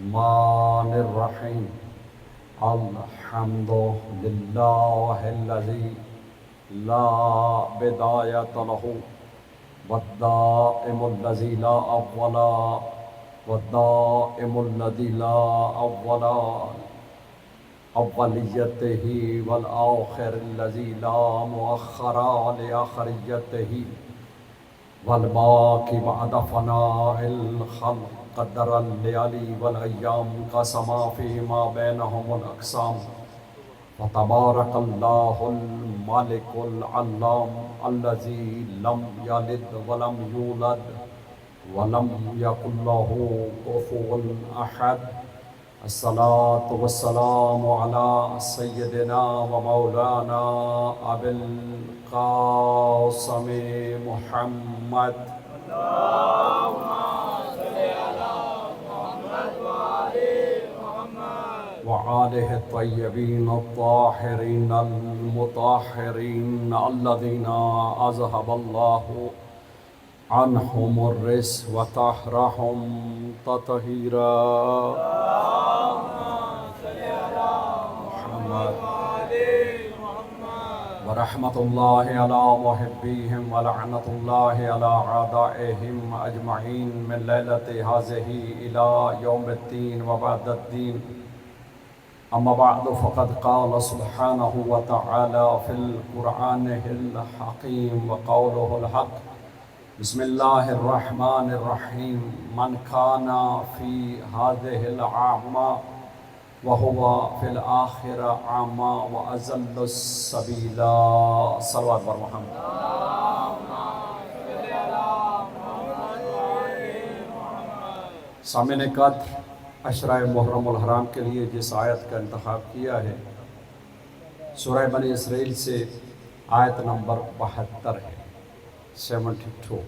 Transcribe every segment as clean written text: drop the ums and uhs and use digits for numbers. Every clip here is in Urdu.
الرحمن الرحیم الحمد للہ الذی لا بدایۃ لہ والدائم الذی لا اول والدائم الذی لا اول اولیتہ والآخر الذی لا مؤخر لآخریتہ والباقی بعد فناء الخلق قدر اللیالی والایام قسما فیما بینہم الاقسام فتبارک اللہ المالک العلام الذی لم یلد ولم یولد ولم یکن لہ کفوا احد الصلاة والسلام علی سیدنا و مولانا ابی القاسم محمد وآلہ الطیبین الطاہرین المطہرین الذین اذہب اللہ عنہم الرجس وطہرہم تطہیرا ورحمۃ اللہ علی محبیہم ولعنۃ اللہ علی اعدائہم اجمعین من لیلۃ ہذہ الی یوم الدین وبعد الدین اما بعد فقد قال سبحانہ وتعالی فی القرآن الحکیم وقولہ الحق بسم اللہ الرحمن الرحیم من کان فی ہذہ الاعمى وهو فی الآخرہ اعمى واضل السبیلا صلوات بر محمد. سامعین قدر، عشرہ محرم الحرام کے لیے جس آیت کا انتخاب کیا ہے سورہ بنی اسرائیل سے آیت نمبر 72 ہے، 72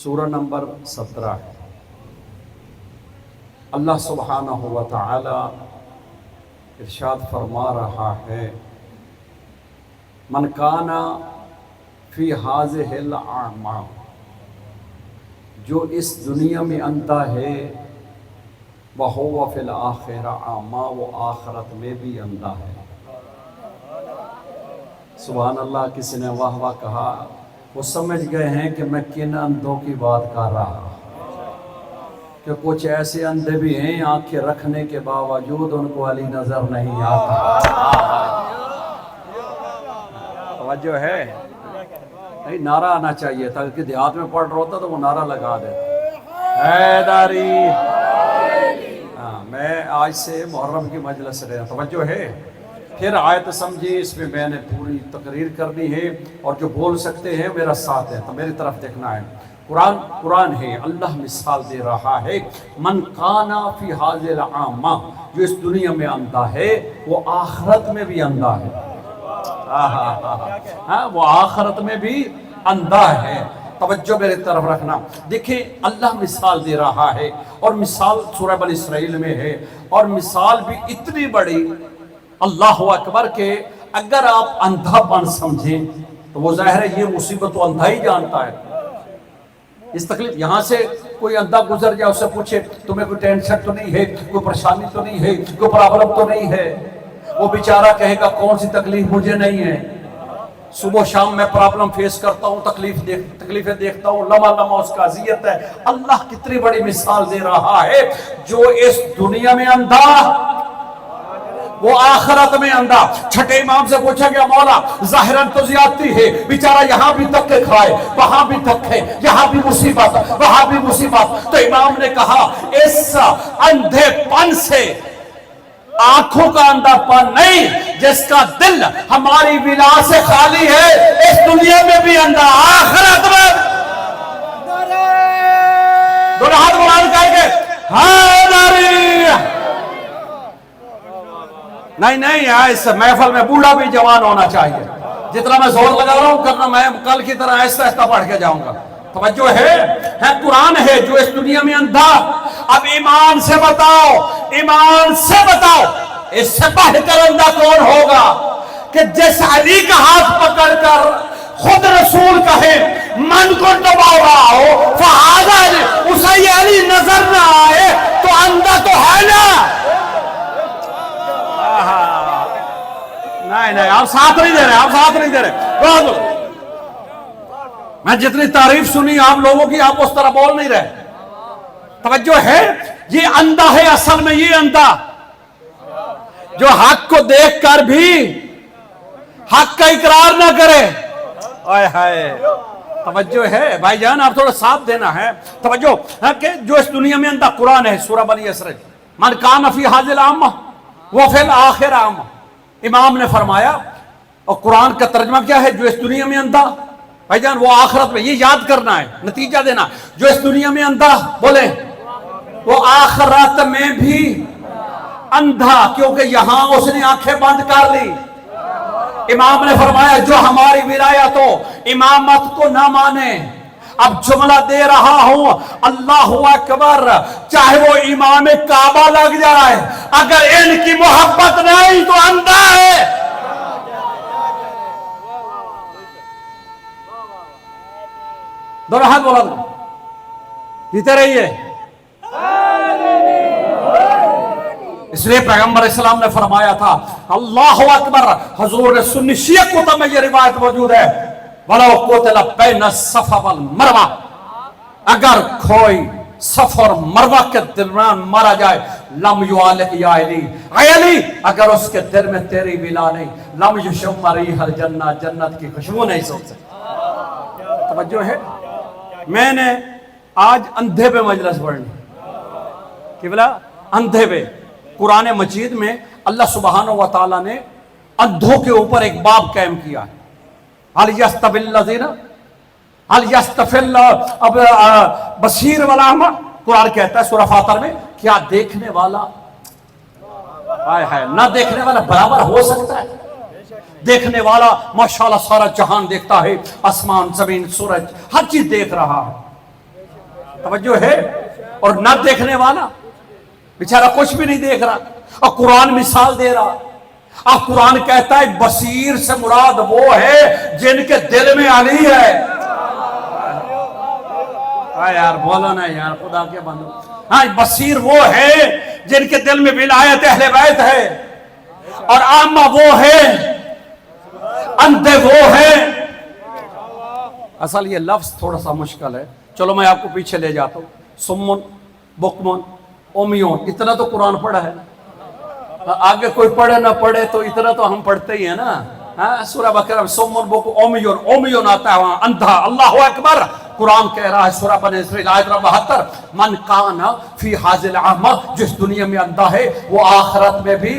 سورہ نمبر 17 ہے. اللہ سبحانہ و تعالی ارشاد فرما رہا ہے من کان فی ہذہ الاعمى، جو اس دنیا میں اندھا ہے، وَهُوَ فِي الْآخِرَةِ أَعْمَى، وہ آخرت میں بھی اندھا ہے. سبحان اللہ. کسی نے واہ واہ کہا، وہ سمجھ گئے ہیں کہ میں کن اندھوں کی بات کر رہا، کہ کچھ ایسے اندھے بھی ہیں آنکھیں رکھنے کے باوجود ان کو علی نظر نہیں آتا. توجہ ہے؟ نہیں، نعرہ آنا چاہیے تھا کہ دیہات میں پڑھ رہا ہوتا تو وہ نعرہ لگا دے حیدری. میں آج سے محرم کی مجلس رہا. توجہ ہے؟ پھر آیت سمجھی، اس میں میں نے پوری تقریر کرنی ہے اور جو بول سکتے ہیں میرا ساتھ ہے تو میری طرف دیکھنا ہے. قرآن ہے. اللہ مثال دے رہا ہے من کانا فی ہذہ الاعمى، جو اس دنیا میں اندھا ہے وہ آخرت میں بھی اندھا ہے. وہ آخرت میں بھی اندھا ہے. توجہ میرے طرف رکھنا. دیکھیں اللہ مثال دے رہا ہے، اور مثال سورہ بنی اسرائیل میں ہے، اور مثال بھی اتنی بڑی، اللہ اکبر، کہ اگر آپ اندھا پن سمجھیں تو وہ ظاہر ہے یہ مصیبت تو اندھا ہی جانتا ہے. اس تکلیف یہاں سے کوئی اندھا گزر جائے، اس سے پوچھے تمہیں کوئی ٹینشن تو نہیں ہے، کوئی پریشانی تو نہیں ہے، کوئی پرابلم تو نہیں ہے، وہ بیچارہ کہے گا کون سی تکلیف مجھے نہیں ہے. صبح شام میں پرابلم فیس کرتا ہوں، تکلیفیں دیکھتا ہوں، لمحہ لمحہ اس کا اذیت ہے. اللہ کتنی بڑی مثال دے رہا ہے، جو اس دنیا میں اندھا وہ آخرت میں اندھا. چھٹے امام سے پوچھا گیا مولا ظاہراً تو زیادتی ہے، بیچارہ یہاں بھی دھکے کھائے، وہاں بھی دھکے، یہاں بھی مصیبت، وہاں بھی مصیبت. تو امام نے کہا اس اندھے پن سے آنکھوں کا اندھا پن نہیں، جس کا دل ہماری ولا سے خالی ہے، اس دنیا میں بھی اندھا، آخرت میں. دونوں ہاتھ بلند کر کے حیدری. نہیں، اس محفل میں بوڑھا بھی جوان ہونا چاہیے. جتنا میں زور لگا رہا ہوں کرنا، میں کل کی طرح آہستہ آہستہ پڑھ کے جاؤں گا. توجہ ہے؟ قرآن ہے جو اس دنیا میں اندھا. اب ایمان سے بتاؤ، اس سے بڑھ کر اندھا کون ہوگا کہ جس علی کا ہاتھ پکڑ کر خود رسول کہے من کو دباؤ فہذا اسے علی نظر نہ آئے تو اندھا تو ہے نا. رہے، آپ ساتھ نہیں دے رہے، آپ ساتھ نہیں دے رہے. میں جتنی تعریف سنی آپ لوگوں کی، آپ اس طرح بول نہیں رہے. توجہ ہے، یہ اندھا ہے اصل میں. یہ اندھا جو حق کو دیکھ کر بھی حق کا اقرار نہ کرے. آئے ہائے، توجہ ہے بھائی جان، آپ تھوڑا ساتھ دینا ہے. توجہ ہے کہ جو اس دنیا میں اندھا، قرآن ہے سورہ بنی اسرائیل، من کان فی ھذہ العامہ وفی الآخرہ عامہ. امام نے فرمایا، اور قرآن کا ترجمہ کیا ہے؟ جو اس دنیا میں اندھا بھائی جان وہ آخرت میں. یہ یاد کرنا ہے، نتیجہ دینا. جو اس دنیا میں اندھا بولے وہ آخرت میں بھی اندھا، کیونکہ یہاں اس نے آنکھیں بند کر لی. امام نے فرمایا جو ہماری ولایت و امامت کو نہ مانے، اب جملہ دے رہا ہوں، اللہ اکبر، چاہے وہ امام کعبہ لگ جائے، اگر ان کی محبت نہیں تو اندھا ہے. دونوں ہاتھ بولا دو، جیتے رہیے. اس لیے پیغمبر اسلام نے فرمایا تھا، اللہ اکبر، حضور نے سنی شیعہ کتب میں یہ روایت موجود ہے، وَلَوْ قُتِلَ بَيْنَ الصَّفَا وَالْمَرْوَةِ، اگر کوئی صفا اور مروہ کے درمیان مارا جائے، لم یعلق یا علی، اے علی، اگر اس کے دل میں تیری ولا نہیں، لم یشم ریح الجنہ، جنت کی خوشبو نہیں سوکھ سکتا. توجہ ہے. میں نے آج اندھے پہ مجلس پڑھنی، کہ بلا اندھے پہ. قرآن مجید میں اللہ سبحانہ و تعالیٰ نے اندھوں کے اوپر ایک باب قائم کیا ہے. هل يستوي الذين هل يستوي بصیر والاعمی. قرآن کہتا ہے سورہ فاطر میں، کیا دیکھنے والا نہ دیکھنے والا برابر ہو سکتا ہے؟ دیکھنے والا ماشاءاللہ سارا جہان دیکھتا ہے، آسمان، زمین، سورج، ہر چیز دیکھ رہا ہے. توجہ ہے. اور نہ دیکھنے والا بیچارہ کچھ بھی نہیں دیکھ رہا. اور قرآن مثال دے رہا. اب قرآن کہتا ہے بصیر سے مراد وہ ہے جن کے دل میں علی ہے. یار بولو نا یار، خدا کے بندو. ہاں، بصیر وہ ہے جن کے دل میں ولایت اہل بیت ہے، اور عامہ وہ ہے، اندھے وہ ہے. اصل یہ لفظ تھوڑا سا مشکل ہے، چلو میں آپ کو پیچھے لے جاتا ہوں. سمن، بکمن، امیون، اتنا تو قرآن پڑھا ہے. آگے کوئی پڑھے نہ پڑھے تو اتنا تو ہم پڑھتے ہی ہیں نا. ہاں، سورہ بقرہ سمن، بکمن، امیون. امیون آتا ہے وہاں اندھا. اللہ اکبر. قرآن کہہ رہا ہے سورہ بنی اسرائیل آیت 72، من کان فی ھذہ العامہ، جس دنیا میں اندھا ہے وہ آخرت میں بھی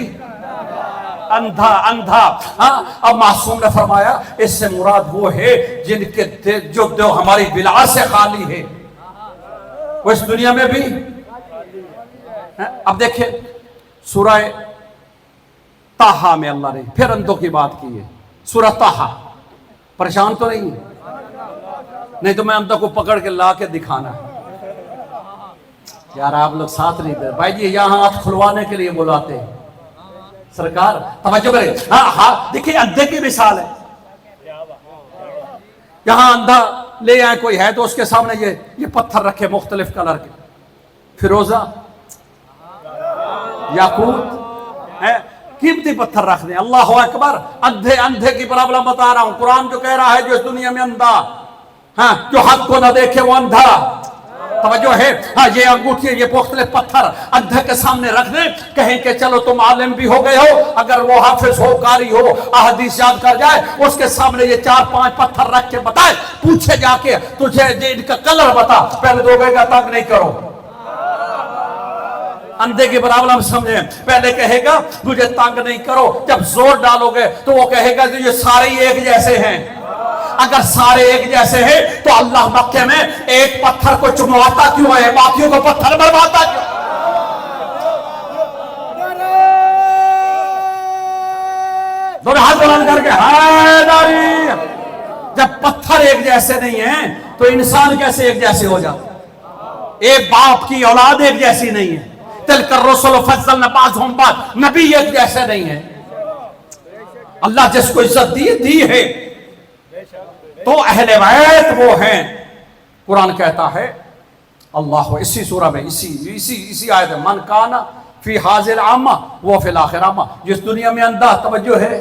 اندھا. اندھا. ہاں، اب معصوم نے فرمایا اس سے مراد وہ ہے جن کے جو ہماری ولایت سے خالی ہے، وہ اس دنیا میں بھی. اب دیکھیں سورہ طٰہٰ میں اللہ نے پھر اندھوں کی بات کی ہے. سورہ طٰہٰ. پریشان تو نہیں؟ نہیں تو میں اندھوں کو پکڑ کے لا کے دکھانا ہے. یار آپ لوگ ساتھ نہیں دے بھائی جی، یہاں ہاتھ کھلوانے کے لیے بلاتے ہیں. سرکار توجہ کرے. ہاں دیکھیں اندھے کی مثال ہے. یہاں اندھا لے آئے کوئی ہے تو اس کے سامنے یہ پتھر رکھے مختلف کلر کے، فیروزہ، یاقوت، قیمتی پتھر رکھ دیں. اللہ اکبر. اندھے کی پرابلم بتا رہا ہوں. قرآن جو کہہ رہا ہے جو اس دنیا میں اندھا، ہاں، جو حق کو نہ دیکھے وہ اندھا. توجہ ہے. ہاں، یہ انگوٹھی، یہ مختلف پتھر اندھے کے سامنے رکھ دیں، کہیں کہ چلو تم عالم بھی ہو گئے ہو، اگر وہ حافظ ہو، قاری ہو، احادیث یاد کر جائے، اس کے سامنے یہ 4-5 پتھر رکھ کے بتائے، پوچھے جا کے تجھے ان کا کلر بتا، پہلے دو گئے گا تنگ نہیں کرو. اندھے کی پرابلم سمجھیں. پہلے کہے گا مجھے تنگ نہیں کرو، جب زور ڈالو گے تو وہ کہے گا کہ یہ سارے ایک جیسے ہیں. اگر سارے ایک جیسے ہیں تو اللہ مکے میں ایک پتھر کو چمواتا کیوں ہے، باقیوں کو پتھر برواتا کیوں؟ دونوں ہاتھ بلند کر کے حیداری. جب پتھر ایک جیسے نہیں ہیں تو انسان کیسے ایک جیسے ہو جاتے؟ ایک باپ کی اولاد ایک جیسی نہیں ہے. تلک الرسل فضلنا بعضهم بعض. نبی ایک جیسے نہیں ہے. اللہ جس کو عزت دی ہے. تو اہل بیت وہ ہیں. قرآن کہتا ہے اللہ اسی سورہ میں اسی آیت میں، من کان فی ھذہ العامہ وہ فی الآخرہ عامہ. جس دنیا میں اندھا، توجہ ہے،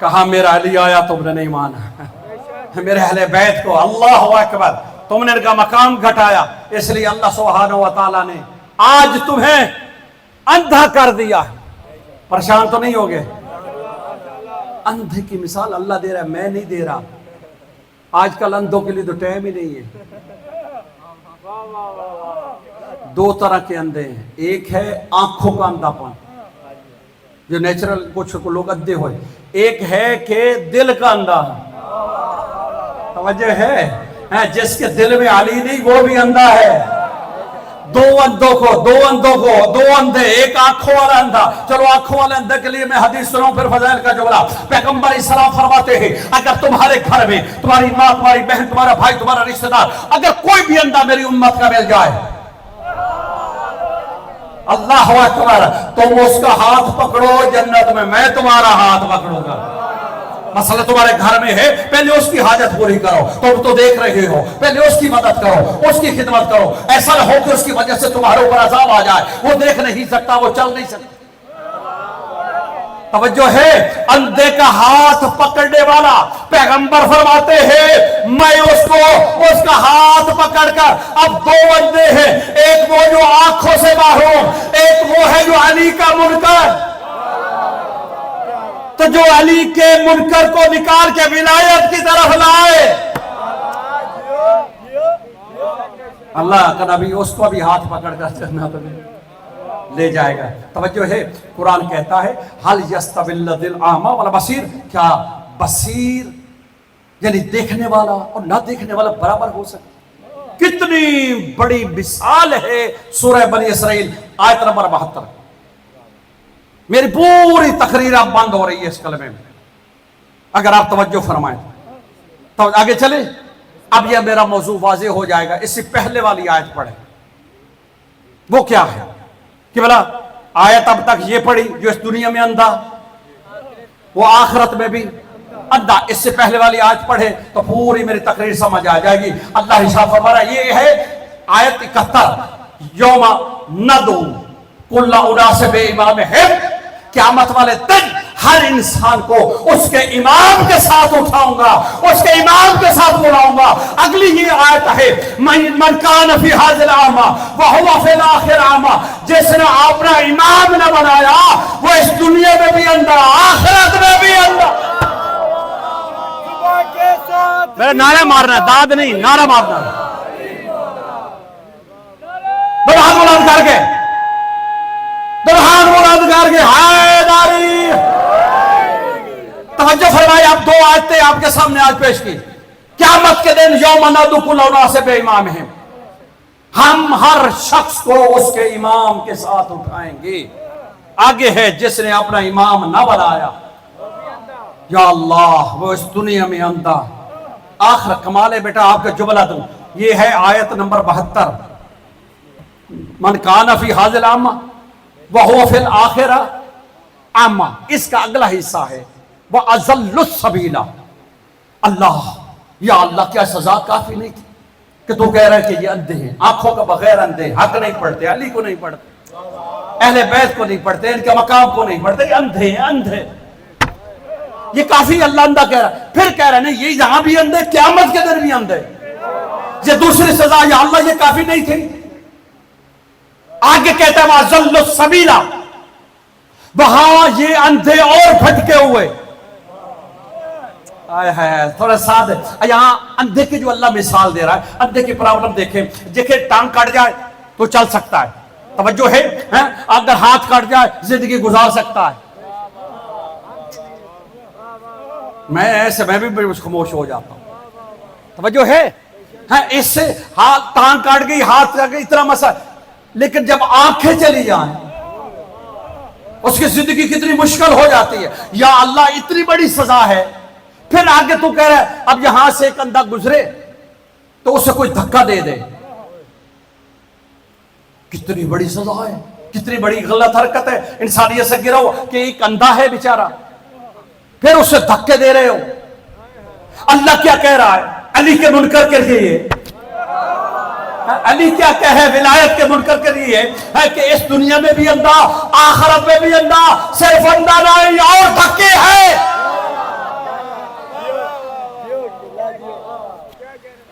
کہا میرا علی آیا تم نے نہیں مانا، میرے اہل بیت کو، اللہ اکبر، تم نے ان کا مقام گھٹایا، اس لیے اللہ سبحانہ و تعالیٰ نے آج تمہیں اندھا کر دیا۔ پریشان تو نہیں ہوگے؟ اندھے کی مثال اللہ دے رہا ہے، میں نہیں دے رہا۔ آج کل اندھوں کے لیے تو ٹائم ہی نہیں ہے۔ دو طرح کے اندھے ہیں، ایک ہے آنکھوں کا اندھا پن جو نیچرل کچھ لوگ اندھے ہوئے، ایک ہے کہ دل کا اندھا۔ توجہ ہے؟ جس کے دل میں علی نہیں وہ بھی اندھا ہے۔ دو اندھے، ایک آنکھوں والا اندھا۔ چلو آنکھوں والے اندھے کے لیے میں حدیث سناؤں، پھر فضائل کا جملہ۔ پیغمبر اسلام فرماتے ہیں اگر تمہارے گھر میں تمہاری ماں، تمہاری بہن، تمہارا بھائی، تمہارا رشتہ دار اگر کوئی بھی اندھا میری امت کا مل جائے، اللہ اکبر، تم اس کا ہاتھ پکڑو جنت میں تمہارا ہاتھ پکڑوں گا۔ مسئلہ تمہارے گھر میں ہے، پہلے اس کی حاجت پوری کرو، تم تو دیکھ رہے ہو، پہلے اس کی مدد کرو، اس کی خدمت کرو۔ ایسا نہ ہو کہ اس کی وجہ سے تمہارے اوپر عذاب آ جائے، وہ دیکھ نہیں سکتا، وہ چل نہیں سکتا۔ توجہ ہے؟ اندھے کا ہاتھ پکڑنے والا پیغمبر فرماتے ہیں میں اس کا ہاتھ پکڑ کر، اب دو اندھے ہیں، ایک وہ جو آنکھوں سے محروم، ایک وہ ہے جو علی کا منکر، تو جو علی کے منکر کو نکال کے ولایت کی طرف لائے، اللہ کا نبی اس کو بھی ہاتھ پکڑ کر جنت میں لے جائے گا۔ توجہ ہے؟ قرآن کہتا ہے حل یستوی الذی الاعمی والبصیر، کیا بصیر یعنی دیکھنے والا اور نہ دیکھنے والا برابر ہو سکتا؟ کتنی بڑی مثال ہے سورہ بنی اسرائیل آیت نمبر 72۔ میری پوری تقریر اب بند ہو رہی ہے اس کلمے میں، اگر آپ توجہ فرمائیں تو آگے چلیں۔ اب یہ میرا موضوع واضح ہو جائے گا، اس سے پہلے والی آیت پڑھیں۔ وہ کیا ہے کہ بلا آیت اب تک یہ پڑھی جو اس دنیا میں اندھا وہ آخرت میں بھی اندھا، اس سے پہلے والی آیت پڑھے تو پوری میری تقریر سمجھ آ جائے گی۔ اللہ ارشاد فرما رہا ہے، یہ ہے آیت 71، یوم ندعو کل اناس بامامہم، قیامت والے دن ہر انسان کو اس کے امام کے ساتھ اٹھاؤں گا، اس کے امام کے ساتھ بلاؤں گا۔ اگلی یہ آیت ہے من کان فی ھذا الاعمی وہو فی الآخرۃ اعمی، جس نے اپنا امام نہ بنایا وہ اس دنیا میں بھی اندھا، آخرت میں بھی اندھا۔ میرا نعرہ مارنا، داد نہیں، نعرہ مارنا، بلند بلند کر کے، بلند کر کے، حیداری۔ توجہ فرمائے، اب دو آیتیں آپ کے سامنے آج پیش کی۔ قیامت کے دن یوم ندعو کل اناس بامامہم، ہم ہر شخص کو اس کے امام کے ساتھ اٹھائیں گے۔ آگے ہے جس نے اپنا امام نہ بنایا، یا اللہ وہ اس دنیا میں اندھا۔ آخر کمال ہے بیٹا، آپ کا جملہ دوں، یہ ہے آیت نمبر 72، من کان فی ھذا الاعمی وہو فی الآخرۃ اعمی۔ اس کا اگلا حصہ ہے وَأَضَلُّ السَّبِيلَ۔ اللہ، یا اللہ کیا سزا کافی نہیں تھی کہ تو کہہ رہا ہے کہ یہ اندھے ہیں، آنکھوں کا بغیر اندھے، حق نہیں پڑھتے، علی کو نہیں پڑھتے، اہل بیت کو نہیں پڑھتے، ان کے مقام کو نہیں پڑھتے، یہ اندھے ہیں، اندھے۔ یہ کافی اللہ اندھا کہہ رہا ہے، پھر کہہ رہا ہے نہیں، یہ یہاں بھی اندھے، قیامت کے دن بھی اندھے، یہ دوسری سزا، یا اللہ یہ کافی نہیں تھی۔ آگے کہتا ہے وَأَضَلُّ السَّبِيلَ، وہاں یہ اندھے اور بھٹکے ہوئے۔ تھوڑا ساتھ یہاں اندھے کی جو اللہ مثال دے رہا ہے، اندھے کی پرابلم دیکھیں ٹانگ کٹ جائے تو چل سکتا ہے، توجہ ہے، اگر ہاتھ کٹ جائے زندگی گزار سکتا ہے۔ میں بھی خاموش ہو جاتا ہوں، توجہ ہے، اس سے ہاتھ ٹانگ کٹ گئی، ہاتھ کٹ گئی، اتنا مسئلہ، لیکن جب آنکھیں چلی جائیں اس کی زندگی کتنی مشکل ہو جاتی ہے۔ یا اللہ اتنی بڑی سزا ہے، پھر آگے تو کہہ رہا ہے اب یہاں سے ایک اندھا گزرے تو اسے کوئی دھکا دے دے، کتنی بڑی سزا ہے، کتنی بڑی غلط حرکت ہے، انسانیت سے گرا ہو کہ ایک اندھا ہے بیچارہ، پھر اسے دھکے دے رہے ہو۔ اللہ کیا کہہ رہا ہے علی کے منکر کے لیے؟ علی کیا کہے ولایت کے منکر کے لیے ہے کہ اس دنیا میں بھی اندھا، آخرت میں بھی اندھا، صرف اندھا نہیں اور دھکے ہیں۔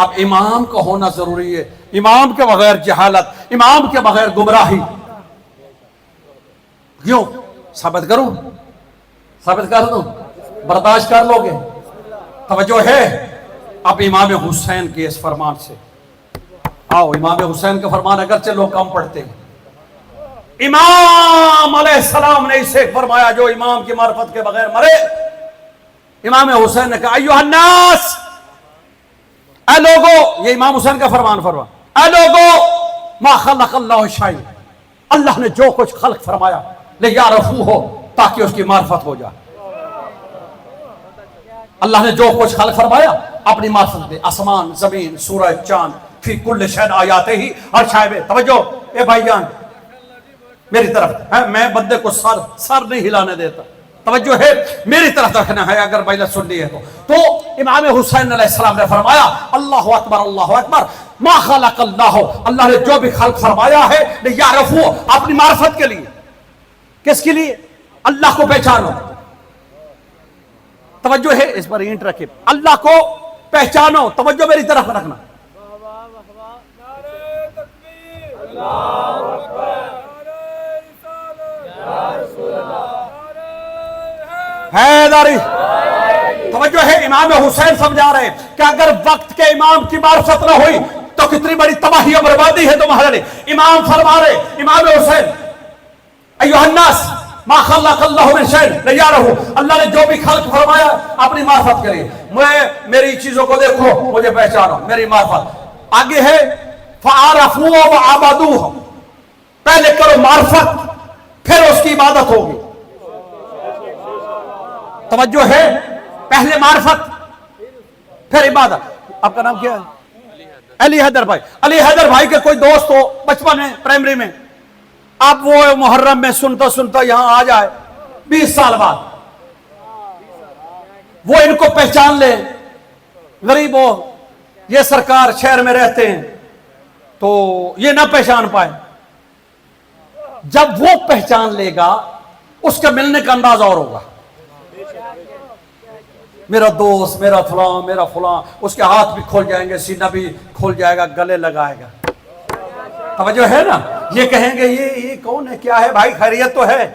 اب امام کا ہونا ضروری ہے، امام کے بغیر جہالت، امام کے بغیر گمراہی. کیوں؟ ثابت کروں؟ ثابت کر دوں؟ برداشت کر لو گے؟ توجہ ہے. اب امام حسین کے اس فرمان سے آؤ. امام حسین کا فرمان اگرچہ لوگ کم پڑھتے ہیں، امام علیہ السلام نے اسے فرمایا جو امام کی معرفت کے بغیر مرے. امام حسین نے کہا ایھا الناس، اے لوگو، یہ امام حسین کا فرمان اے لوگو، ما خلق اللہ شیء، اللہ نے جو کچھ خلق فرمایا لیعرفوہ، تاکہ اس کی معرفت ہو جائے. اللہ نے جو کچھ خلق فرمایا اپنی معرفت دے، آسمان، زمین، سورج، چاند، فی کل شیء آیاتہ، ہر شے میں. توجہ اے بھائی جان میری طرف، میں بندے کو سر نہیں ہلانے دیتا. توجہ ہے، میری طرف رکھنا ہے اگر مجلس سننی ہے تو امام حسین علیہ السلام نے فرمایا اللہ اکبر اللہ اکبر، ما خلق اللہ، اللہ نے جو بھی خلق فرمایا ہے لیعرفوہ، اپنی معرفت کے لیے. کس کے لیے؟ اللہ کو پہچانو. توجہ ہے، اس پر اینٹ رکھے، اللہ کو پہچانو. توجہ میری طرف رکھنا. حیدری، توجہ ہے. امام حسین سمجھا رہے کہ اگر وقت کے امام کی معرفت نہ ہوئی تو کتنی بڑی تباہی اور بربادی ہے تمہارے لیے. امام فرما رہے، امام حسین ایھا الناس ما خلق اللہ من شیء لیعرفوہ، اللہ نے جو بھی خلق فرمایا اپنی معرفت کے لیے. میری چیزوں کو دیکھو، مجھے پہچانو، میری معرفت. آگے ہے فعرفوہ وعبدوہ، پہلے کرو معرفت پھر اس کی عبادت ہوگی. توجہ ہے، پہلے معرفت پھر عبادت. آپ کا نام کیا ہے؟ علی حیدر بھائی. علی حیدر بھائی کے کوئی دوست ہو بچپن میں پرائمری میں، اب وہ محرم میں سنتا یہاں آ جائے 20 سال بعد، وہ ان کو پہچان لے، غریب ہو، یہ سرکار شہر میں رہتے ہیں، تو یہ نہ پہچان پائے. جب وہ پہچان لے گا اس کے ملنے کا انداز اور ہوگا. میرا دوست، میرا فلاں، اس کے ہاتھ بھی کھول جائیں گے، سینہ بھی کھول جائے گا، گلے لگائے گا. توجہ ہے نا. یہ کہیں گے یہ کون ہے، کیا ہے بھائی، خیریت تو ہے.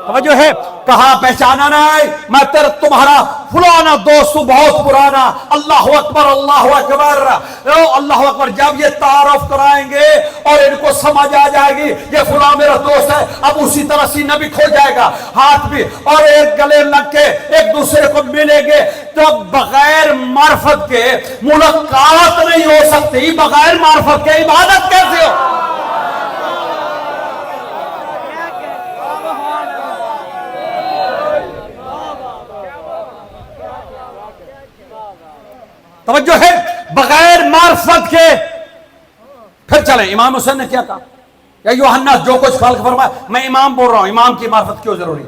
توجہ ہے. کہا پہچانا نہیں، میں تمہارا فلانا دوست ہوں بہت پرانا. اللہ اکبر اللہ اکبر اللہ اکبر. جب یہ تعارف کرائیں گے اور ان کو سمجھ آ جائے گی یہ فلاں میرا دوست ہے، اب اسی طرح سینہ بھی کھول جائے گا، ہاتھ بھی، اور ایک گلے لگ کے ایک دوسرے کو ملیں گے. تو بغیر معرفت کے ملاقات نہیں ہو سکتی، بغیر معرفت کے عبادت کیسے ہو؟ توجہ ہے، بغیر معرفت کے. پھر چلیں امام حسین نے کیا کہا، یا ایھا الناس، جو کچھ خلق فرمایا. میں امام بول رہا ہوں، امام کی معرفت کیوں ضروری؟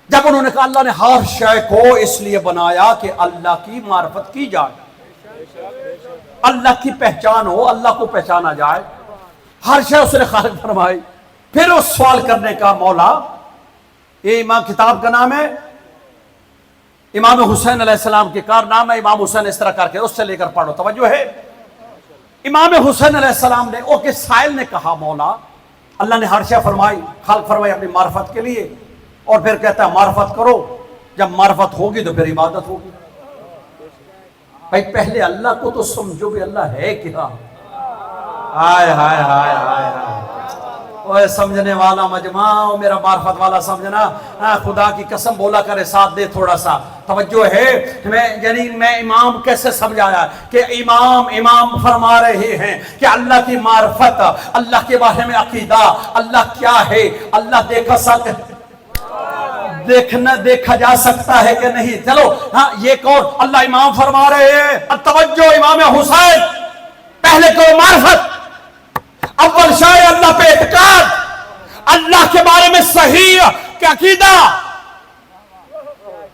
جب انہوں نے کہا اللہ نے ہر شے کو اس لیے بنایا کہ اللہ کی معرفت کی جائے، اللہ کی پہچان ہو، اللہ کو پہچانا جائے. ہر شے اس نے خالق فرمائی. پھر اس سوال کرنے کا مولا، یہ امام کتاب کا نام ہے امام حسین علیہ السلام کے کارنامہ. امام حسین اس طرح کر کے اس سے لے کر پڑھو. توجہ ہے. امام حسین علیہ السلام نے، اوکے، سائل نے کہا مولا اللہ نے ہر شے فرمائی، خلق فرمائی اپنی معرفت کے لیے، اور پھر کہتا ہے معرفت کرو. جب معرفت ہوگی تو پھر عبادت ہوگی. بھائی پہلے اللہ کو تو سمجھو بھی اللہ ہے کیا. ہائے ہائے ہائے ہائے ہائے. اوے سمجھنے والا مجمع، میرا معرفت والا سمجھنا، خدا کی قسم بولا کرے ساتھ دے تھوڑا سا. توجہ ہے. میں امام کیسے سمجھایا کہ امام فرما رہے ہیں کہ اللہ کی معرفت، اللہ کے بارے میں عقیدہ، اللہ کیا ہے، اللہ دیکھا جا سکتا ہے کہ نہیں. چلو ہاں یہ کون، اللہ امام فرما رہے ہیں. توجہ امام حسین، پہلے تو معرفت، اول شے اللہ پہ اعتقاد، اللہ کے بارے میں صحیح کہ عقیدہ.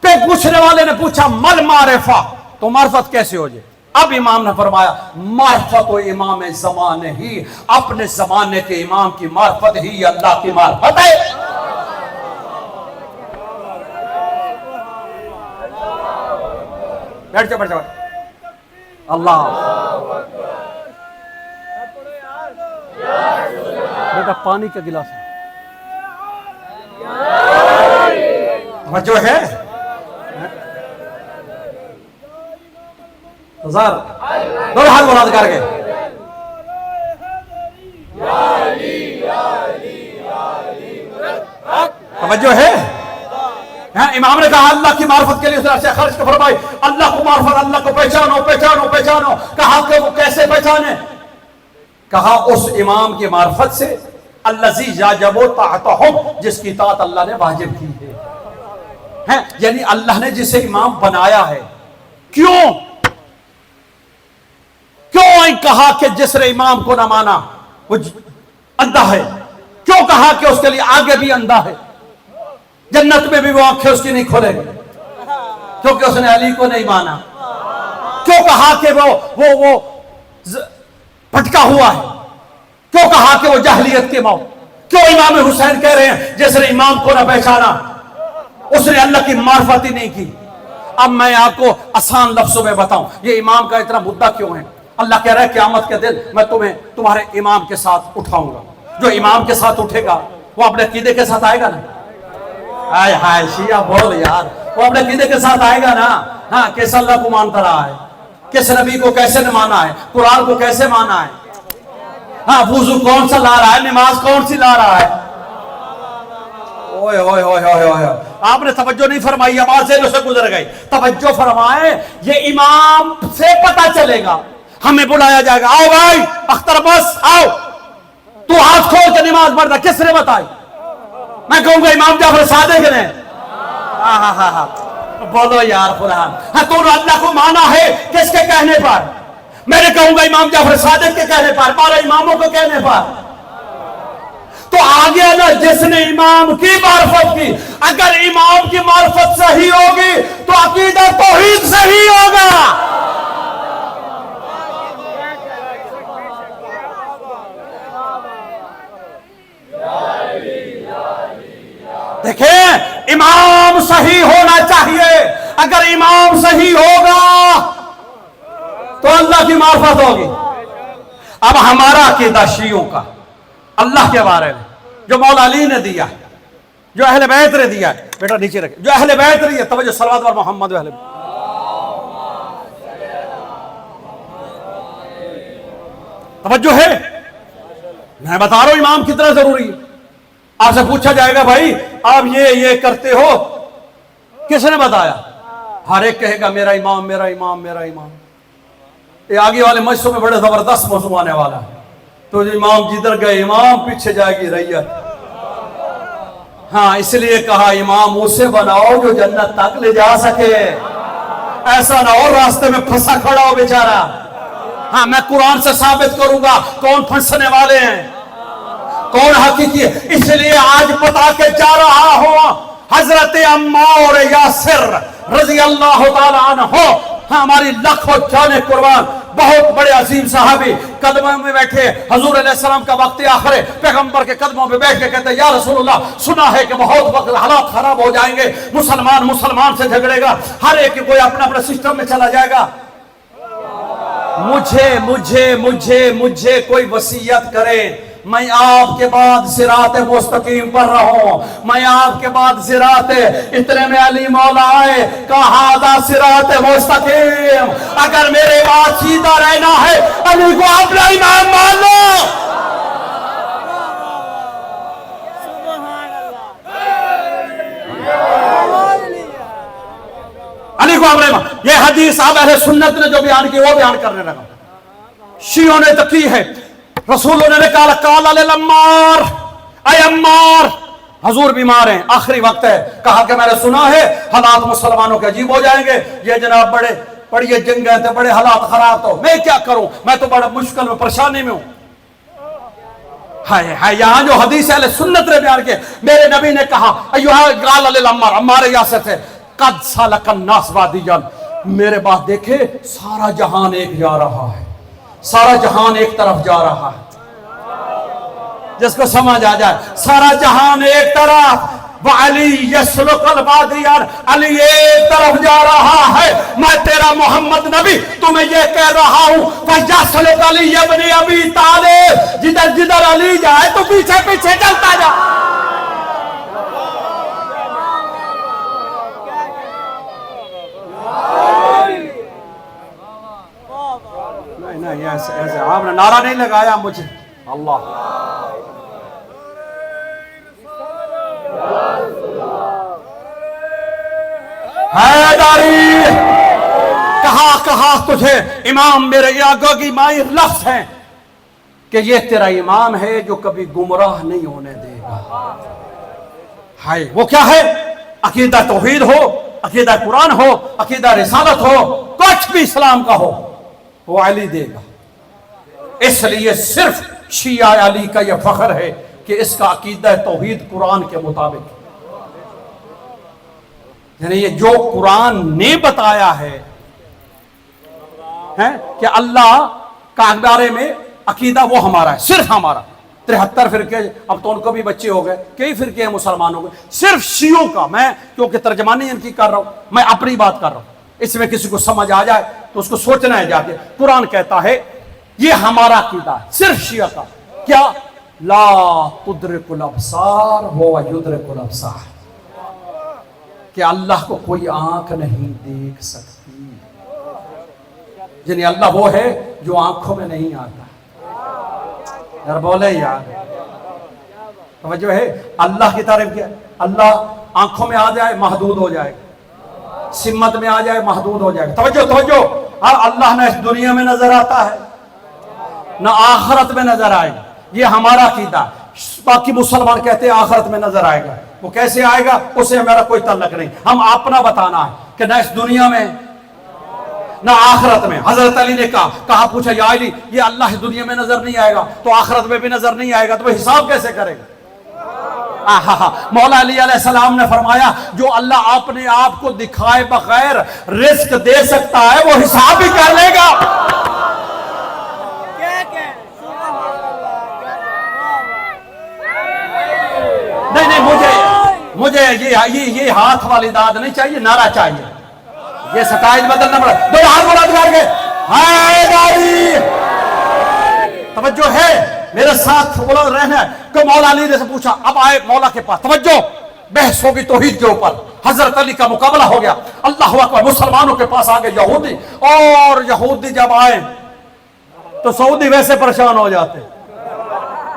پہ پوچھنے والے نے پوچھا مل معرفہ، تو معرفت کیسے ہو جائے؟ اب امام نے فرمایا معرفت و امام زمانے ہی، اپنے زمانے کے امام کی معرفت ہی اللہ کی معرفت ہے. بیٹھ جا اللہ بیٹا پانی کا گلاس توجہ ہے سر دونوں ہاتھ مراد کر کے توجہ ہے. امام نے کہا اللہ کی معرفت کے لیے اس نے ایسے خرچ فرمائی. اللہ کو معرفت, اللہ کو پہچانو پہچانو پہچانو. کہا کہ وہ کیسے پہچانے؟ کہا اس امام کی معرفت سے الذی یجب طاعتہ, جس کی اطاعت اللہ نے واجب کی ہے. یعنی اللہ نے جسے امام بنایا ہے. کیوں کہا کہ جس نے امام کو نہ مانا وہ اندھا ہے؟ کیوں کہا کہ اس کے لیے آگے بھی اندھا ہے؟ جنت میں بھی وہ آنکھیں اس کی نہیں کھولے گی کیونکہ اس نے علی کو نہیں مانا. کیوں کہا کہ وہ بھٹکا ہوا ہے؟ کیوں کہا کہ وہ جاہلیت کی موت؟ کیوں امام حسین کہہ رہے ہیں جس نے امام کو نہ پہچانا اس نے اللہ کی معرفت ہی نہیں کی. اب میں آپ کو آسان لفظوں میں بتاؤں یہ امام کا اتنا مدعا کیوں ہے. اللہ کہہ رہا ہے قیامت کے دن میں تمہیں تمہارے امام کے ساتھ اٹھاؤں گا. جو امام کے ساتھ اٹھے گا وہ اپنے عقیدے کے ساتھ آئے گا نا. ہائے ہائے شیعہ بول یار, وہ اپنے عقیدے کے ساتھ آئے گا نا. ہاں کس اللہ کو مانتا رہا ہے, کس نبی کو کیسے نہ مانا ہے, قرآن کو کیسے مانا ہے, ہاں وضو کون سا لا رہا ہے, نماز کون سی لا رہا ہے. اوئے اوئے اوئے اوئے اوئے, آپ نے توجہ نہیں فرمائی, آواز ذہنوں سے گزر گئی. توجہ فرمائیں, یہ امام سے پتہ چلے گا. ہمیں بلایا جائے گا, آؤ بھائی اختر بس آؤ, تو ہاتھ کھول کے نماز پڑھتا. کس نے بتائی؟ میں کہوں گا امام جعفر صادق نے. بولو یار قرآن. ہاں تو اللہ کو مانا ہے کس کے کہنے پر؟ میں نے کہوں گا امام جعفر صادق کے کہنے پر, 12 اماموں کو کہنے پر. تو آگے نا جس نے امام کی معرفت کی, اگر امام کی معرفت صحیح ہوگی تو عقیدہ توحید صحیح ہوگا. دیکھیں امام صحیح ہونا چاہیے. اگر امام صحیح ہوگا تو اللہ کی معرفت ہوگی. اب ہمارا عقیدہ شیعوں کا اللہ کے بارے میں جو مولا علی نے دیا ہے, جو اہل بیت نے دیا ہے, بیٹا نیچے رکھے, جو اہل بیت نے دیا, توجہ صلوات اور محمد اہل بیت. توجہ ہے, میں بتا رہا ہوں امام کتنا ضروری ہے. آپ سے پوچھا جائے گا بھائی آپ یہ کرتے ہو, کس نے بتایا؟ ہر ایک کہے گا میرا امام میرا امام میرا امام. یہ آگے والے مجلسوں میں بڑے زبردست موضوع آنے والا ہے. تو امام جدھر گئے امام پیچھے جائے گی ریت. ہاں اس لیے کہا امام اسے بناؤ جو جنت تک لے جا سکے, ایسا نہ اور راستے میں پھنسا کھڑا ہو بیچارہ. ہاں میں قرآن سے ثابت کروں گا کون پھنسنے والے ہیں کون حقیقی ہے. اس لیے آج بتا کے جا رہا ہوں حضرت عمار یاسر رضی اللہ تعالیٰ عنہ, ہماری لاکھوں جانیں قربان, بہت بڑے عظیم صحابی, قدموں میں بیٹھے حضور علیہ السلام کا وقت آخر ہے, پیغمبر کے قدموں میں بیٹھ کے کہتے ہیں یا رسول اللہ سنا ہے کہ بہت وقت حالات خراب ہو جائیں گے, مسلمان سے جھگڑے گا, ہر ایک کوئی اپنا اپنا سسٹم میں چلا جائے گا. مجھے کوئی وصیت کرے, میں آپ کے بعد صراط مستقیم پر رہوں, میں آپ کے بعد صراط, اتنے میں علی مولا آئے کہا ھذا صراط مستقیم. اگر میرے بعد سیدھا رہنا ہے علی کو اپنا امام مان لو. علی کو اپنا امام. یہ حدیث اب اہل سنت نے جو بیان کی وہ بیان کرنے لگا. شیعوں نے تو کی ہے, رسولوں نے کہا قال للعمار, اے عمار حضور بیمار ہیں آخری وقت ہے, کہا کہ میں نے سنا ہے حالات مسلمانوں کے عجیب ہو جائیں گے, یہ جناب بڑی جنگ گئے تھے, بڑے حالات خراب, تو میں کیا کروں, میں تو بڑا مشکل میں پریشانی میں ہوں. یہاں جو حدیث اہل سنت نے بیان کی, میرے نبی نے کہا قال للعمار, عمار یاسر تھے, قد سلک الناس وادیا, میرے بات دیکھے سارا جہان ایک جا رہا ہے, سارا جہان ایک طرف جا رہا ہے. جس کو سمجھ آ جائے, سارا جہان ایک طرف, وعلی یسلک الوادیان، علی ایک طرف جا رہا ہے، میں تیرا محمد نبی تمہیں یہ کہہ رہا ہوں فیسلک علی ابن ابی طالب، جدھر جدھر علی جائے تو پیچھے پیچھے چلتا جا۔ نہیں ایسے آپ نے نعرہ نہیں لگایا مجھے، اللہ حیداری کہا تجھے امام میرے آگے کی مائی لفظ ہیں کہ یہ تیرا امام ہے جو کبھی گمراہ نہیں ہونے دے گا۔ ہائے وہ کیا ہے؟ عقیدہ توحید ہو، عقیدہ قرآن ہو، عقیدہ رسالت ہو، کچھ بھی اسلام کا ہو وہ علی دے گا۔ اس لیے صرف شیعہ علی کا یہ فخر ہے کہ اس کا عقیدہ توحید قرآن کے مطابق، یعنی یہ جو قرآن نے بتایا ہے کہ اللہ کا بارے میں عقیدہ وہ ہمارا ہے، صرف ہمارا۔ 73 فرقے، اب تو ان کو بھی بچے ہو گئے، کئی فرقے ہیں مسلمانوں کے، صرف شیعوں کا، میں کیونکہ ترجمانی ان کی کر رہا ہوں، میں اپنی بات کر رہا ہوں، اس میں کسی کو سمجھ آ جائے تو اس کو سوچنا ہے جا کے۔ قرآن کہتا ہے یہ ہمارا عقیدہ ہے صرف شیعہ کا، کیا؟ لا تدرک الابصار وہو یدرک الابصار، کہ اللہ کو کوئی آنکھ نہیں دیکھ سکتی، یعنی اللہ وہ ہے جو آنکھوں میں نہیں آتا۔ یار بولے یار، توجہ ہے؟ اللہ کی تعریف کیا؟ اللہ آنکھوں میں آ جائے محدود ہو جائے گا، سمت میں آ جائے محدود ہو جائے گا۔ توجہ، اللہ نہ اس دنیا میں نظر آتا ہے نہ آخرت میں نظر آئے گا، یہ ہمارا عقیدہ۔ باقی مسلمان کہتے ہیں آخرت میں نظر آئے گا، وہ کیسے آئے گا اسے ہمارا کوئی تعلق نہیں، ہم اپنا بتانا ہے کہ نہ اس دنیا میں نہ آخرت میں۔ حضرت علی نے کہا پوچھا یا علی یہ اللہ اس دنیا میں نظر نہیں آئے گا تو آخرت میں بھی نظر نہیں آئے گا تو وہ حساب کیسے کرے گا؟ مولا علی علیہ السلام نے فرمایا جو اللہ اپنے آپ کو دکھائے بغیر رزق دے سکتا ہے وہ حساب بھی کر لے گا۔ نہیں مجھے یہ ہاتھ والی داد نہیں چاہیے، نعرہ چاہیے، یہ سٹائل بدلنا پڑا۔ دو ہاتھ بلند کر کے حیداری، توجہ ہے میرے ساتھ بلند رہنا ہے۔ کہ مولا علی نے سے پوچھا، اب آئے مولا کے پاس، توجہ بحث ہوگی توحید کے اوپر، حضرت علی کا مقابلہ ہو گیا، اللہ اکبر۔ مسلمانوں کے پاس آگے یہودی، اور یہودی جب آئے تو سعودی ویسے پریشان ہو جاتے،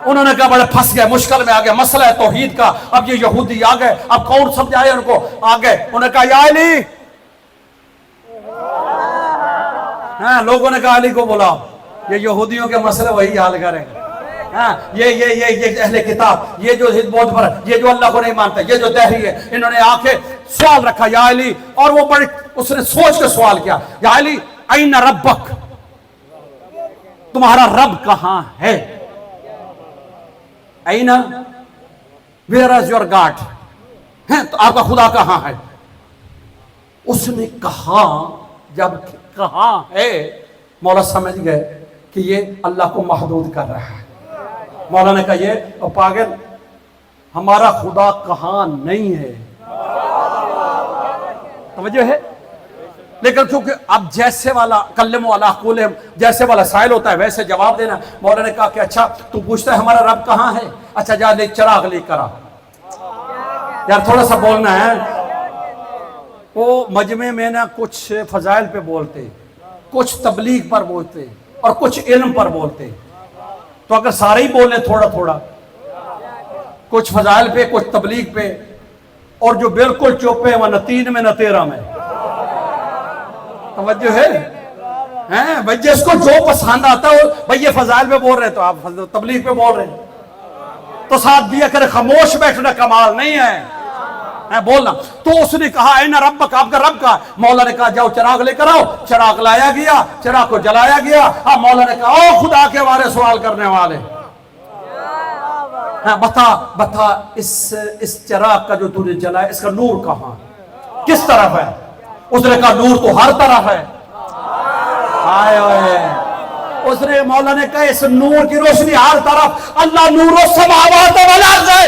انہوں نے کہا بڑے پھنس گئے، مشکل میں آ گئے، مسئلہ ہے توحید کا، اب یہ یہودی آ گئے، اب کون سمجھائے ان کو؟ آ گئے، انہوں نے کہا یا علی، لوگوں نے کہا علی کو بلاؤ، یہ یہودیوں کے مسئلے وہی حل کریں گے۔ یہ اہل کتاب، یہ جو بہت بڑا، یہ جو اللہ کو نہیں مانتا، یہ جو دہری ہے، انہوں نے آ کے سوال رکھا یا علی، اور وہ بڑے اس نے سوچ کے سوال کیا، یا علی این ربک، تمہارا رب کہاں ہے؟ And where is your God, تو آپ کا خدا کہاں ہے؟ اس نے کہا، جب کہا ہے مولا سمجھ گئے کہ یہ اللہ کو محدود کر رہا ہے۔ مولا نے کہا یہ پاگل، ہمارا خدا کہاں نہیں ہے، توجہ ہے؟ لیکن چونکہ اب جیسے والا کلم والا قولہم، جیسے والا سائل ہوتا ہے ویسے جواب دینا۔ مولا نے کہا کہ اچھا تو پوچھتا ہے ہمارا رب کہاں ہے، اچھا جا لے چراغ لے کر آ۔ یار تھوڑا سا بولنا ہے۔ وہ مجمع میں نا کچھ فضائل پہ بولتے، کچھ تبلیغ پر بولتے اور کچھ علم پر بولتے، تو اگر سارے ہی بولیں تھوڑا تھوڑا، کچھ فضائل پہ کچھ تبلیغ پہ، اور جو بالکل چپ ہے وہ نہ 3 میں نہ 13 میں، توجہ ہے بھائی؟ جس کو جو پسند آتا ہے بھائی یہ فضائل پہ بول رہے تو آپ تبلیغ پہ بول رہے ہیں، تو ساتھ دیا کرے، خاموش بیٹھنا کمال نہیں ہے بولنا۔ تو اس نے کہا اے نا ربک، آپ کا رب کا؟ مولا نے کہا جاؤ چراغ لے کر آؤ۔ چراغ لایا گیا، چراغ کو جلایا گیا۔ مولا نے کہا او خدا کے بارے سوال کرنے والے، بتا اس چراغ کا جو تو نے جلایا اس کا نور کہاں، کس طرف ہے؟ اس نے کہا نور تو ہر طرف ہے۔ اس نے مولا نے کہا اس نور کی روشنی ہر طرف، اللہ نور السماوات والارض ہے۔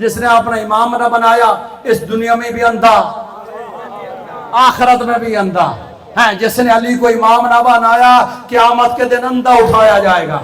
جس نے اپنا امام نہ بنایا اس دنیا میں بھی اندھا آخرت میں بھی اندھا ہے. جس نے علی کو امام نہ بنایا قیامت کے دن اندھا اٹھایا جائے گا.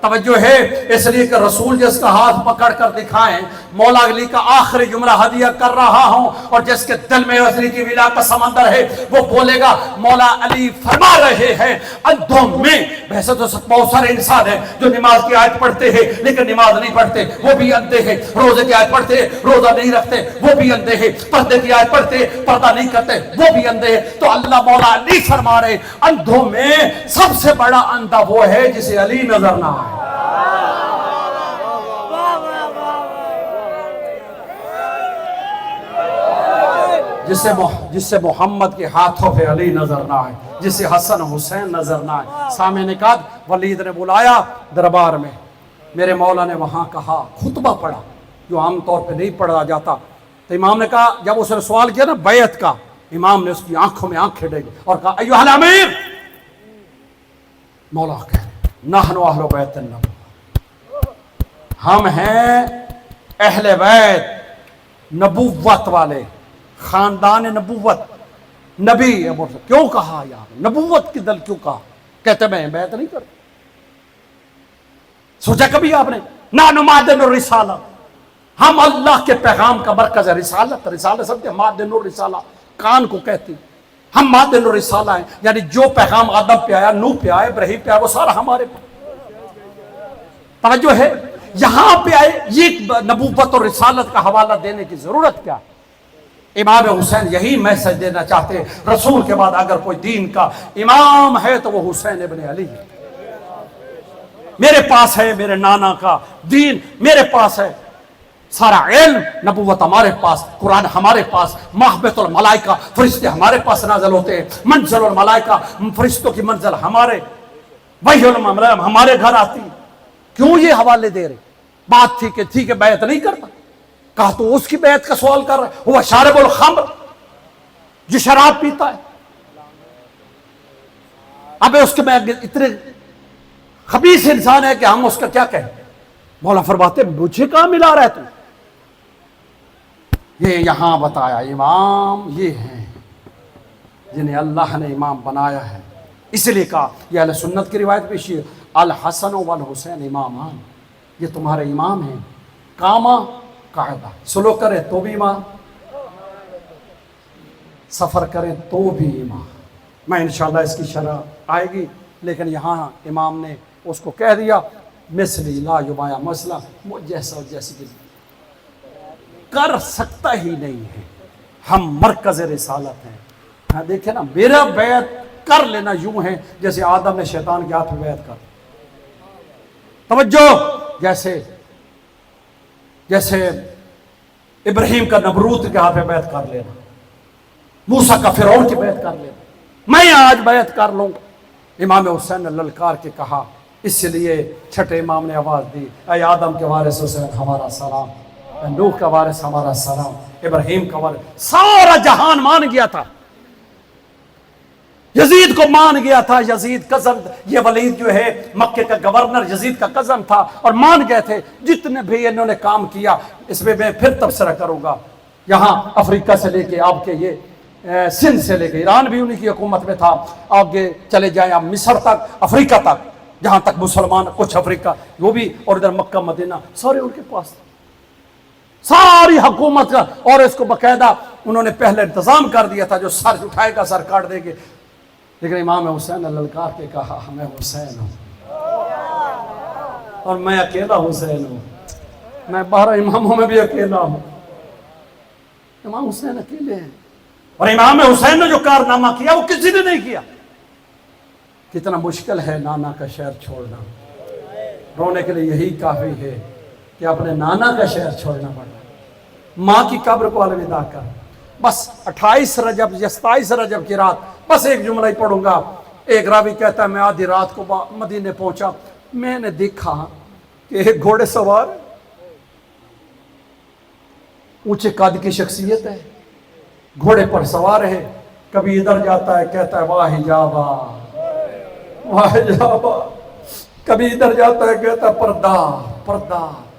توجہ ہے اس لیے کہ رسول جس کا ہاتھ پکڑ کر دکھائیں مولا علی کا آخری جملہ ہدیہ کر رہا ہوں اور جس کے دل میں علی کی ولا کا سمندر ہے وہ بولے گا مولا علی فرما رہے ہیں اندھوں میں. ویسے تو بہت سارے انسان ہیں جو نماز کی آیت پڑھتے ہیں لیکن نماز نہیں پڑھتے وہ بھی اندھے ہیں. روزے کی آیت پڑھتے روزہ نہیں رکھتے وہ بھی اندھے ہیں. پردے کی آیت پڑھتے پردہ نہیں کرتے وہ بھی اندھے ہیں. تو اللہ مولا علی فرما رہے اندھوں میں سب سے بڑا اندھا وہ ہے جسے علی نظر نہ آئے. جس سے محمد کے ہاتھوں پہ علی نظر نہ آئے, جس سے حسن حسین نظر نہ آئے. سامع نے کہا ولید نے بلایا دربار میں, میرے مولا نے وہاں کہا خطبہ پڑھا جو عام طور پہ نہیں پڑھا جاتا. تو امام نے کہا, جب اس نے سوال کیا نا بیعت کا, امام نے اس کی آنکھوں میں آنکھیں ڈالی اور کہا ایھا الامیر. مولا کہہ نحن اہل بیت النبوہ, ہم ہیں اہل بیت نبوت والے, خاندان نبوت. نبی کیوں کہا یار, نبوت کی دل کیوں کہا؟ کہتے میں بیعت نہیں کرتا. سوچا کبھی آپ نے؟ نحن معدن الرسالہ, ہم اللہ کے پیغام کا مرکز ہے. رسالت, رسالت سمجھتے ہیں, معدن الرسالہ کان کو کہتی. ہم معدن الرسالہ ہیں, یعنی جو پیغام آدم پہ آیا, نوح پہ آیا, ابراہیم پہ آیا, وہ سارا ہمارے پہ. توجہ ہے, یہاں پہ آئے یہ نبوت اور رسالت کا حوالہ دینے کی ضرورت کیا؟ امام حسین یہی میسج دینا چاہتے ہیں, رسول کے بعد اگر کوئی دین کا امام ہے تو وہ حسین ابن علی ہے. میرے پاس ہے میرے نانا کا دین, میرے پاس ہے سارا علم, نبوت ہمارے پاس, قرآن ہمارے پاس, محبت الملائکہ فرشتے ہمارے پاس نازل ہوتے ہیں, منزل الملائکہ فرشتوں کی منزل ہمارے, وحی الملائکہ ہمارے گھر آتی. کیوں یہ حوالے دے رہے؟ بات تھی کہ بیعت نہیں کرتا. کہا تو اس کی بیعت کا سوال کر رہا ہے. وہ شارب الخمر, جو شراب پیتا ہے. اب اس کے میں اتنے خبیث انسان ہے کہ ہم اس کا کیا کہیں؟ مولا فرماتے مجھے کہاں ملا رہا ہے تو؟ یہ یہاں بتایا امام یہ ہیں جنہیں اللہ نے امام بنایا ہے. اس لیے کہا یہ اہل سنت کی روایت پیشی ہے, الحسن والحسین امامان, یہ تمہارے امام ہیں. کاما قاعدہ, سلوک کرے تو بھی امام, سفر کرے تو بھی امام. میں انشاءاللہ اس کی شرح آئے گی, لیکن یہاں امام نے اس کو کہہ دیا مثلی لا یبایا مسئلہ, جیسا جیسی کر سکتا ہی نہیں ہے. ہم مرکز رسالت ہیں. ہاں دیکھیں نا, میرا بیعت کر لینا یوں ہے جیسے آدم نے شیطان کے ہاتھ میں بیعت کر. توجہ, جیسے ابراہیم کا نمرود کے ہاتھ میں بیعت کر لینا, موسیٰ کا فرعون کی بیعت کر لینا, میں آج بیعت کر لوں. امام حسین نے للکار کے کہا, اس لیے چھٹے امام نے آواز دی, اے آدم کے وارث حسین ہمارا سلام, اے نوح کا وارث ہمارا سلام, ابراہیم کا وارث. سارا جہان مان گیا تھا, یزید کو مان گیا تھا. یزید کزن, یہ ولید جو ہے مکے کا گورنر یزید کا کزن تھا, اور مان گئے تھے. جتنے بھی انہوں نے کام کیا اس میں پھر تبصرہ کروں گا. یہاں افریقہ سے لے کے آپ کے یہ سندھ سے لے کے ایران بھی انہی کی حکومت میں تھا, آگے چلے جائیں آپ مصر تک, افریقہ تک, جہاں تک مسلمان کچھ افریقہ وہ بھی, اور ادھر مکہ مدینہ سارے ان کے پاس ساری حکومت کا. اور اس کو باقاعدہ انہوں نے پہلے انتظام کر دیا تھا, جو سر اٹھائے گا سر کاٹ دے گے. لیکن امام حسین نے للکار کے کہا میں حسین ہوں, اور میں اکیلا حسین ہوں, میں 12 اماموں میں بھی اکیلا ہوں. امام حسین اکیلے ہیں, اور امام حسین نے جو کارنامہ کیا وہ کسی نے نہیں کیا. کتنا مشکل ہے نانا کا شہر چھوڑنا, رونے کے لیے یہی کافی ہے کہ اپنے نانا کا شہر چھوڑنا پڑا, ماں کی قبر کو الوداع کر. بس 28 رجب یا 27 رجب کی رات, بس ایک جملہ ہی پڑھوں گا. ایک راوی کہتا ہے میں آدھی رات کو مدینے پہنچا, میں نے دیکھا کہ ایک گھوڑے سوار, اونچے قد کی شخصیت ہے, گھوڑے پر سوار ہے, کبھی ادھر جاتا ہے کہتا ہے واہ حجابا واہ حجابا, کبھی ادھر جاتا ہے کہتا ہے پردہ پردہ